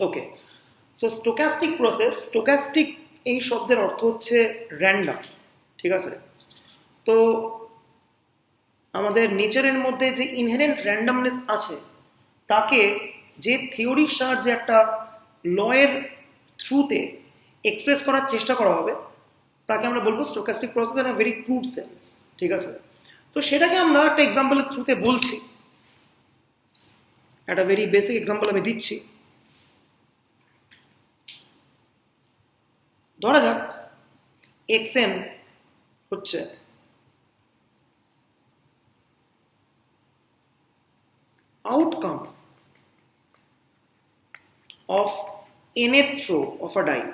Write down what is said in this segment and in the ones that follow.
ওকে, so stochastic process, stochastic এই শব্দের অর্থ হচ্ছে র্যান্ডম, ঠিক আছে? তো আমাদের নেচারের মধ্যে যে ইনহেরেন্ট র্যান্ডমনেস আছে তাকে যে থিওরির সাহায্যে একটা লয়ের থ্রুতে এক্সপ্রেস করার চেষ্টা করা হবে তাকে আমরা বলবো stochastic process in a very crude sense, ঠিক আছে? তো সেটাকে আমরা একটা এক্সাম্পলের থ্রুতে বলছি, একটা ভেরি বেসিক এক্সাম্পল আমি দিচ্ছি। ধরা যাক xn হচ্ছে outcome of nth row of a die,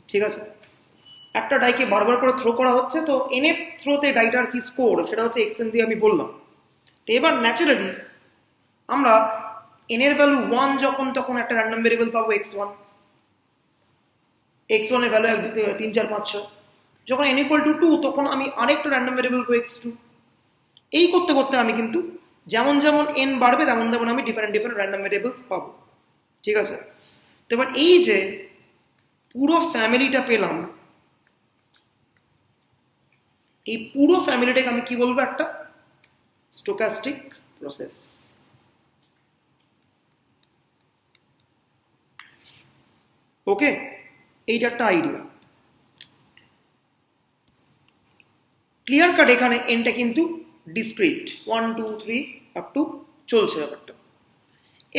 ঠিক আছে? একটা ডাইকে বারবার করে থ্রো করা হচ্ছে, তো nth থ্রোতে ডাইটার কি স্কোর সেটা হচ্ছে xn দিয়ে আমি বললাম। তো এবার ন্যাচারালি আমরা n এর ভ্যালু 1 যখন তখন একটা র্যান্ডম ভেরিয়েবল পাবো x1, x1 এর ভ্যালু 1 2 3 4 5 6, যখন n ইকুয়াল টু 2 তখন আমি আরেকটা র্যান্ডম ভেরিয়েবল পাবো x2। এই করতে করতে আমি কিন্তু যেমন যেমন n বাড়বে তেমন তেমন আমি ডিফারেন্ট ডিফারেন্ট র্যান্ডম ভেরিয়েবলস পাবো, ঠিক আছে? তো এবার এই যে পুরো ফ্যামিলিটা পেলাম, এই পুরো ফ্যামিলিটাকে আমি কি বলবো? একটা স্টোকাস্টিক প্রসেস। ওকে, এইটা একটা আইডিয়া ক্লিয়ার কাট। এখানে এনটা কিন্তু ডিসক্রিট 1 2 3 আপ টু চলছে ব্যাপারটা।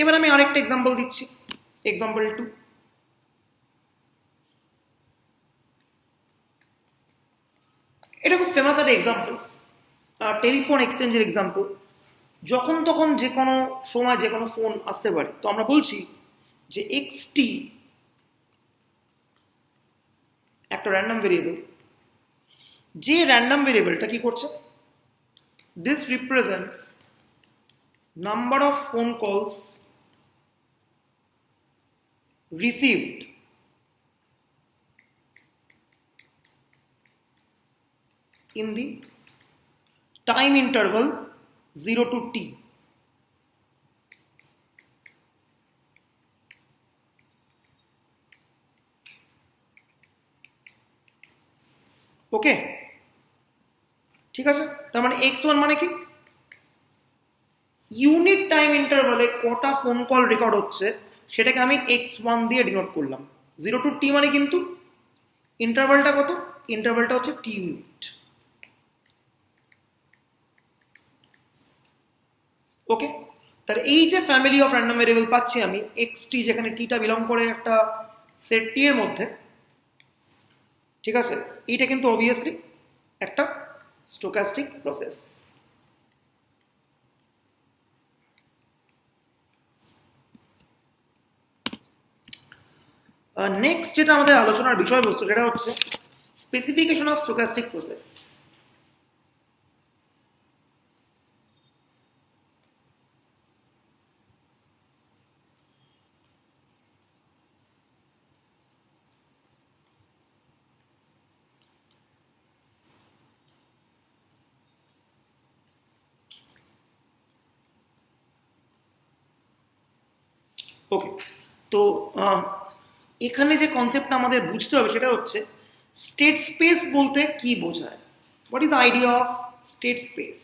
এবার আমি আরেকটা এক্সাম্পল দিচ্ছি, এক্সাম্পল 2। এটা খুব ফেমাস একটা এক্সাম্পল, টেলিফোন এক্সচেঞ্জের এক্সাম্পল। যখন তখন যে কোনো সময় যে কোনো ফোন আসতে পারে, তো আমরা বলছি যে এক্সটি একটা র্যান্ডম ভেরিয়েবল, যে র্যান্ডম ভেরিয়েবলটা কি করছে? This represents number of phone calls received in the time interval 0 to t. ওকে, ঠিক আছে? তার মানে x1 মানে কি? ইউনিট টাইম ইন্টারভালে কটা ফোন কল রেকর্ড হচ্ছে সেটাকে আমি x1 দিয়ে ডিনোট করলাম। 0 to t মানে কিন্তু ইন্টারভালটা কত? ইন্টারভালটা হচ্ছে t ইউনিট। ওকে, তাহলে এই যে ফ্যামিলি অফ র্যান্ডম ভেরিয়েবল পাচ্ছি আমি xt, যেখানে টিটা বিলং করে একটা সেট টি এর মধ্যে, ঠিক আছে? এইটা কিন্তু অবভিয়াসলি একটা স্টোকাস্টিক প্রসেস। নেক্সট যেটা আমাদের আলোচনার বিষয়বস্তু সেটা হচ্ছে স্পেসিফিকেশন অফ স্টোকাস্টিক প্রসেস। ওকে, তো এখানে যে কনসেপ্টটা আমাদের বুঝতে হবে সেটা হচ্ছে স্টেট স্পেস বলতে কি বোঝায়। What is idea of state space?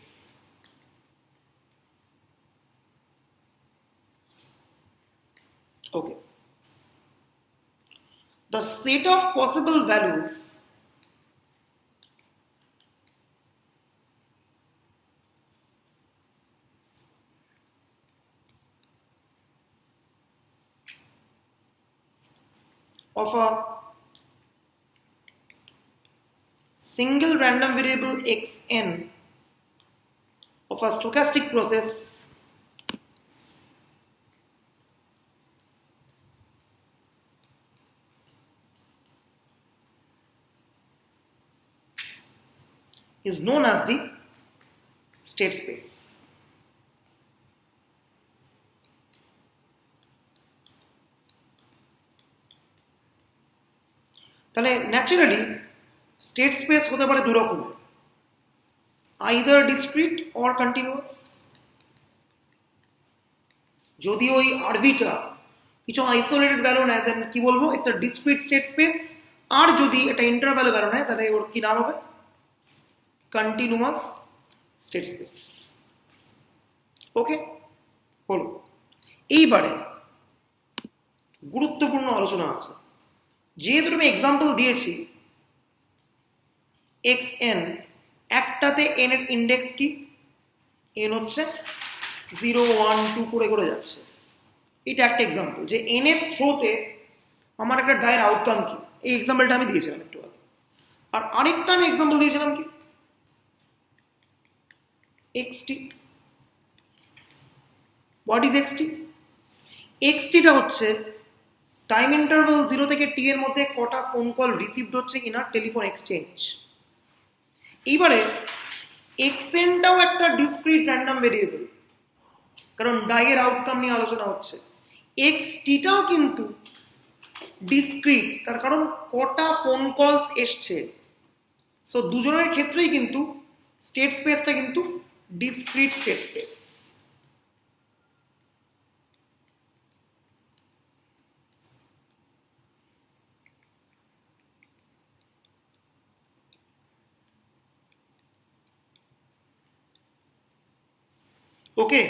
Okay, the set of possible values of a single random variable xn of a stochastic process is known as the state space. তাহলে ন্যাচারালি স্টেট স্পেস হতে পারে দু রকমের। Either discrete or continuous. যদি ওই আরভিটা কিছু isolated value নেয় দেন কি বলবো, it's a discrete state space. আর যদি এটা ইন্টারভ্যালু ভ্যালু নেয় তাহলে ওর কি নাম হবে, কন্টিনিউয়াস স্টেট স্পেস। ওকে, হলো। এইবারে গুরুত্বপূর্ণ আলোচনা আছে। যেহেতু আমি এক্সাম্পল দিয়েছি এক্স এন, একটাতে এন এর ইন্ডেক্স কি, এন হচ্ছে 0 1 2 করে করে যাচ্ছে। এটা একটা এক্সাম্পল যে এন এর থ্রোতে আমার একটা ডায়ের আউটকাম কি। এই এক্সাম্পলটা আমি দিয়েছিলাম একটু আগে। আর আরেকটা আমি এক্সাম্পল দিয়েছিলাম কি, এক্সটি। What is XT? এক্সটিটা হচ্ছে টাইম ইন্টারভেল 0 থেকে টি এর মধ্যে কটা ফোন কল রিসিভড হচ্ছে কিনা টেলিফোন এক্সচেঞ্জ। এইবারে এক্সএনটাও একটা ডিসক্রিট র্যান্ডম ভেরিয়েবল, কারণ ডাইয়ের আউটকাম নিয়ে আলোচনা হচ্ছে। এক্সটিটাও কিন্তু ডিসক্রিট, তার কারণ কটা ফোন কলস এসছে। সো দুজনের ক্ষেত্রেই কিন্তু স্টেট স্পেসটা কিন্তু ডিসক্রিট স্টেট স্পেস। ওকে,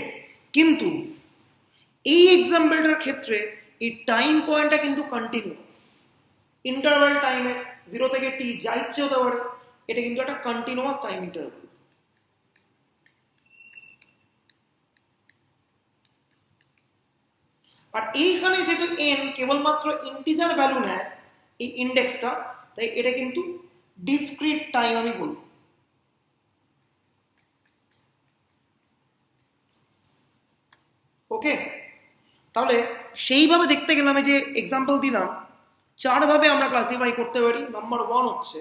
কিন্তু এই এক্সাম্পলটার ক্ষেত্রে এই টাইম পয়েন্টটা কিন্তু কন্টিনিউয়াস। ইন্টারভাল টাইমে 0 থেকে টি যা ইচ্ছে হতে পারে, এটা কিন্তু একটা কন্টিনিউয়াস টাইম ইন্টারভাল। আর এইখানে যেহেতু এন কেবলমাত্র ইন্টিজার ভ্যালু নেয় এই ইন্ডেক্সটা, তাই এটা কিন্তু ডিসক্রিট টাইম আমি বলব। ওকে, তাহলে সেইভাবে দেখতে গেলে আমি যে এক্সাম্পল দিলাম, 4 ভাবে আমরা ক্লাসিফাই করতে পারি। নাম্বার 1 হচ্ছে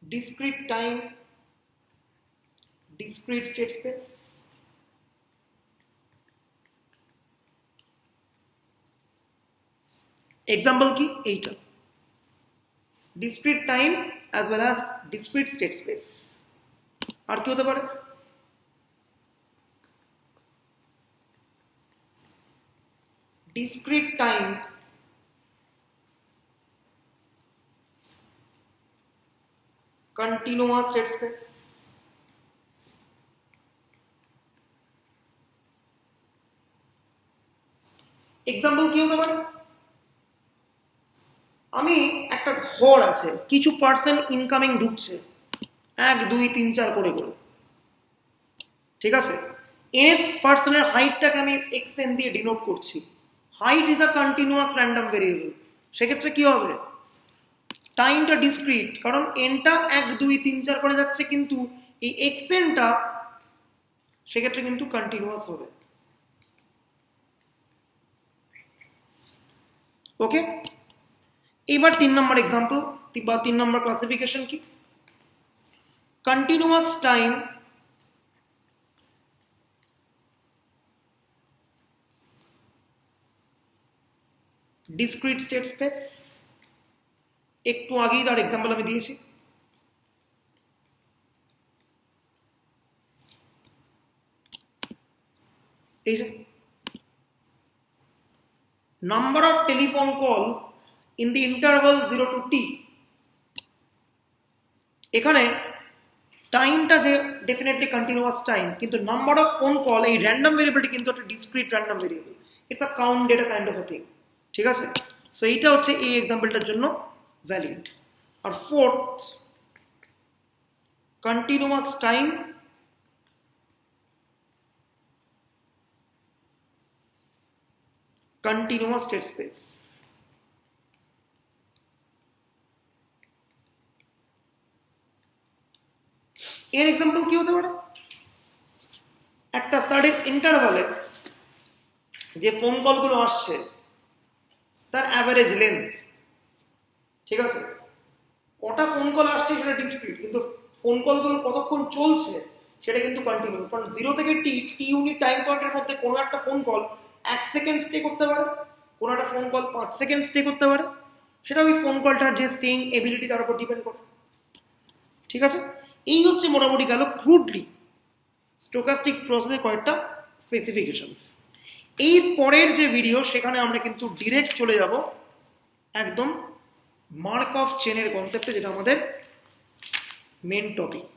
discrete time, discrete state space. Example কি এইটা, discrete time as well as discrete state space. আর কি হতে পারে, discrete time continuous state space. Example কি হতে পারে, আমি একটা ঘর আছে, কিছু পার্সেন্ট ইনকামিং ঢুকছে 1 2 3 4 করে করে, ঠিক আছে। এন পার্সনের হাইটটাকে আমি এক্স এন দিয়ে ডিনোট করছি। Height is a continuous random variable. সেক্ষেত্রে কি হবে, টাইমটা ডিসক্রিট, কারণ এনটা 1 2 3 4 করে যাচ্ছে, কিন্তু এই এক্স এনটা সেক্ষেত্রে কিন্তু কন্টিনিউয়াস হবে। ওকে, এবার 3 নম্বর এক্সাম্পল বা 3 নম্বর ক্লাসিফিকেশন কি, continuous time discrete state space. একটু আগেই তার এক্সাম্পল আমি দিয়েছি। এই যে number of telephone call in the interval 0 to t, এখানে টাইমটা যে ডেফিনেটলি কন্টিনিউয়াস টাইম, কিন্তু নাম্বার অফ ফোন কল, এই র্যান্ডম ভেরিয়েবলটি কিন্তু একটা discrete random variable. It's a count data kind of a thing, ঠিক আছে। সো এইটা হচ্ছে এই এক্সাম্পলটার জন্য ভ্যালিড। আর fourth, continuous time continuous state space. এর এক্সাম্পল কি হতে পারে, একটা সার্টেন ইন্টারভালে যে ফোন কলগুলো আসছে তার অ্যাভারেজ লেন্থ, ঠিক আছে। কটা ফোন কল আসছে সেটা ডিসক্রিট, কিন্তু ফোন কলগুলো কতক্ষণ চলছে সেটা কিন্তু কন্টিনিউয়াস। কারণ 0 থেকে টি ইউনিট টাইম পয়েন্টের মধ্যে কোনো একটা ফোন কল 1 সেকেন্ড স্টে করতে পারে, কোনো একটা ফোন কল 5 সেকেন্ড স্টে করতে পারে, সেটা ওই ফোন কলটার যে স্টেইং এবিলিটি তার উপর ডিপেন্ড করে। ঠিক আছে, এই হচ্ছে মোটামুটি গেল ক্রুডলি স্টোকাস্টিক প্রসেসের কয়েকটা স্পেসিফিকেশনস। এই পরের যে ভিডিও সেখানে আমরা কিন্তু ডিরেক্ট চলে যাব একদম মার্ক অফ চেনের কনসেপ্টে, যেটা আমাদের মেন টপিক।